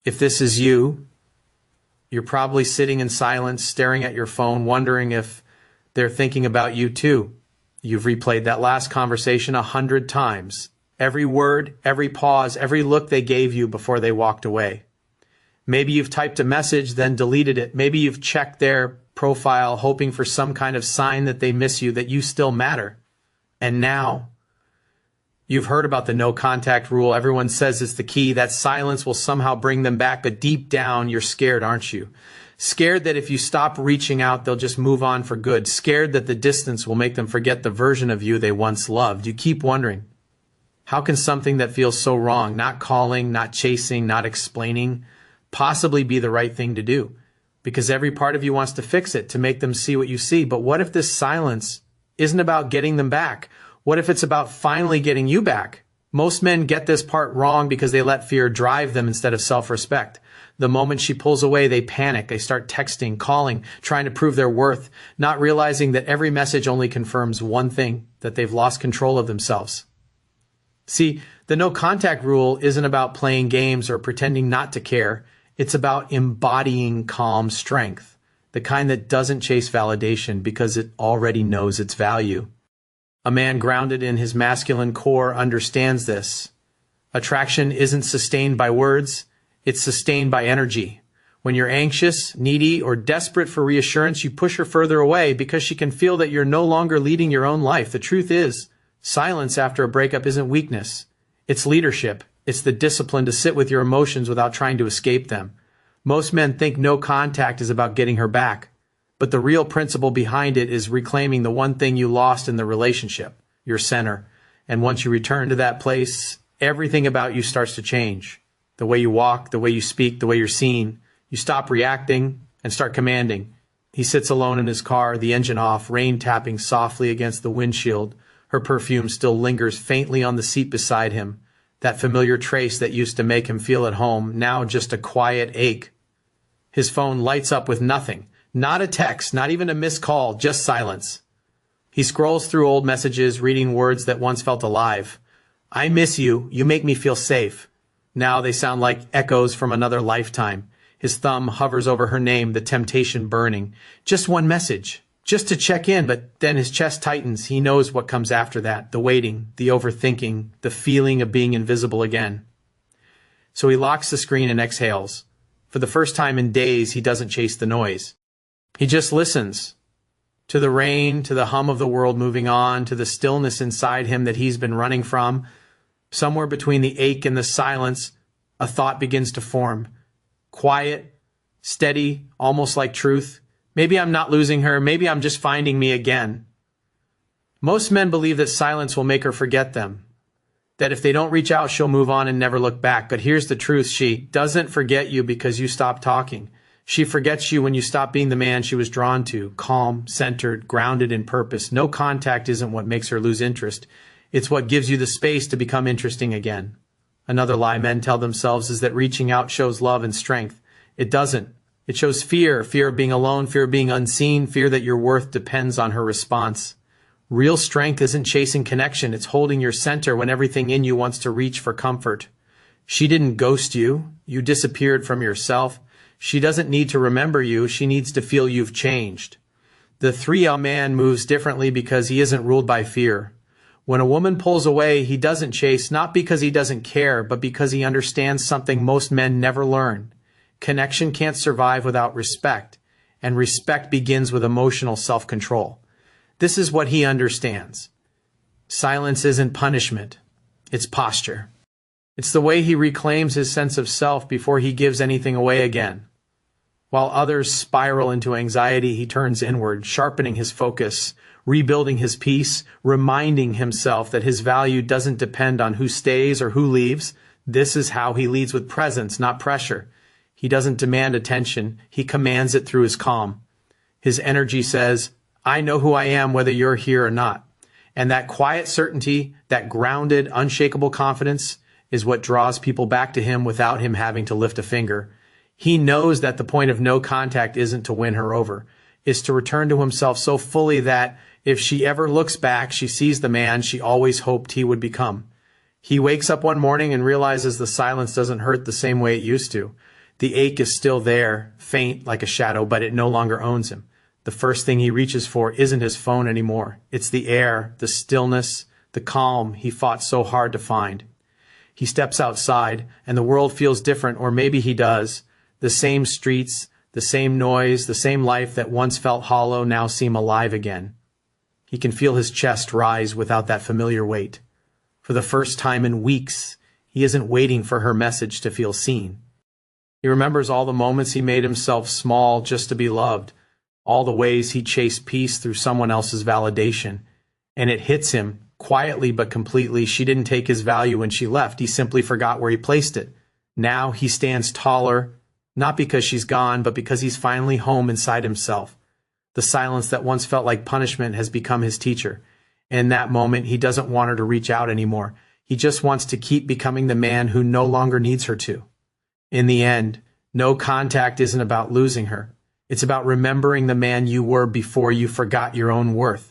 If this is you, you're probably sitting in silence, staring at your phone, wondering if they're thinking about you too. You've replayed that last conversation 100 times. Every word, every pause, every look they gave you before they walked away. Maybe you've typed a message, then deleted it. Maybe you've checked their profile, hoping for some kind of sign that they miss you, that you still matter. And now, you've heard about the no contact rule. Everyone says it's the key, that silence will somehow bring them back, but deep down, you're scared, aren't you? Scared that if you stop reaching out, they'll just move on for good. Scared that the distance will make them forget the version of you they once loved. You keep wondering, how can something that feels so wrong, not calling, not chasing, not explaining, possibly be the right thing to do? Because every part of you wants to fix it, to make them see what you see. But what if this silence isn't about getting them back? What if it's about finally getting you back? Most men get this part wrong because they let fear drive them instead of self-respect. The moment she pulls away, they panic. They start texting, calling, trying to prove their worth, not realizing that every message only confirms one thing, that they've lost control of themselves. See, the no contact rule isn't about playing games or pretending not to care. It's about embodying calm strength, the kind that doesn't chase validation because it already knows its value. A man grounded in his masculine core understands this. Attraction isn't sustained by words, it's sustained by energy. When you're anxious, needy, or desperate for reassurance, you push her further away because she can feel that you're no longer leading your own life. The truth is, silence after a breakup isn't weakness. It's leadership. It's the discipline to sit with your emotions without trying to escape them. Most men think no contact is about getting her back. But the real principle behind it is reclaiming the one thing you lost in the relationship, your center. And once you return to that place, everything about you starts to change. The way you walk, the way you speak, the way you're seen. You stop reacting and start commanding. He sits alone in his car, the engine off, rain tapping softly against the windshield. Her perfume still lingers faintly on the seat beside him. That familiar trace that used to make him feel at home, now just a quiet ache. His phone lights up with nothing. Not a text, not even a missed call, just silence. He scrolls through old messages, reading words that once felt alive. I miss you. You make me feel safe. Now they sound like echoes from another lifetime. His thumb hovers over her name, the temptation burning. Just one message, just to check in, but then his chest tightens. He knows what comes after that, the waiting, the overthinking, the feeling of being invisible again. So he locks the screen and exhales. For the first time in days, he doesn't chase the noise. He just listens to the rain, to the hum of the world moving on, to the stillness inside him that he's been running from. Somewhere between the ache and the silence, a thought begins to form. Quiet, steady, almost like truth. Maybe I'm not losing her. Maybe I'm just finding me again. Most men believe that silence will make her forget them, that if they don't reach out, she'll move on and never look back. But here's the truth. She doesn't forget you because you stopped talking. She forgets you when you stop being the man she was drawn to, calm, centered, grounded in purpose. No contact isn't what makes her lose interest. It's what gives you the space to become interesting again. Another lie men tell themselves is that reaching out shows love and strength. It doesn't. It shows fear, fear of being alone, fear of being unseen, fear that your worth depends on her response. Real strength isn't chasing connection. It's holding your center when everything in you wants to reach for comfort. She didn't ghost you. You disappeared from yourself. She doesn't need to remember you. She needs to feel you've changed. The 3L man moves differently because he isn't ruled by fear. When a woman pulls away, he doesn't chase, not because he doesn't care, but because he understands something most men never learn. Connection can't survive without respect, and respect begins with emotional self-control. This is what he understands. Silence isn't punishment. It's posture. It's the way he reclaims his sense of self before he gives anything away again. While others spiral into anxiety, he turns inward, sharpening his focus, rebuilding his peace, reminding himself that his value doesn't depend on who stays or who leaves. This is how he leads, with presence, not pressure. He doesn't demand attention. He commands it through his calm. His energy says, I know who I am whether you're here or not. And that quiet certainty, that grounded, unshakable confidence is what draws people back to him without him having to lift a finger. He knows that the point of no contact isn't to win her over. It's to return to himself so fully that if she ever looks back, she sees the man she always hoped he would become. He wakes up one morning and realizes the silence doesn't hurt the same way it used to. The ache is still there, faint like a shadow, but it no longer owns him. The first thing he reaches for isn't his phone anymore. It's the air, the stillness, the calm he fought so hard to find. He steps outside, and the world feels different, or maybe he does. The same streets, the same noise, the same life that once felt hollow now seem alive again. He can feel his chest rise without that familiar weight. For the first time in weeks, he isn't waiting for her message to feel seen. He remembers all the moments he made himself small just to be loved, all the ways he chased peace through someone else's validation. And it hits him, quietly but completely. She didn't take his value when she left. He simply forgot where he placed it. Now he stands taller, not because she's gone, but because he's finally home inside himself. The silence that once felt like punishment has become his teacher. In that moment, he doesn't want her to reach out anymore. He just wants to keep becoming the man who no longer needs her to. In the end, no contact isn't about losing her. It's about remembering the man you were before you forgot your own worth.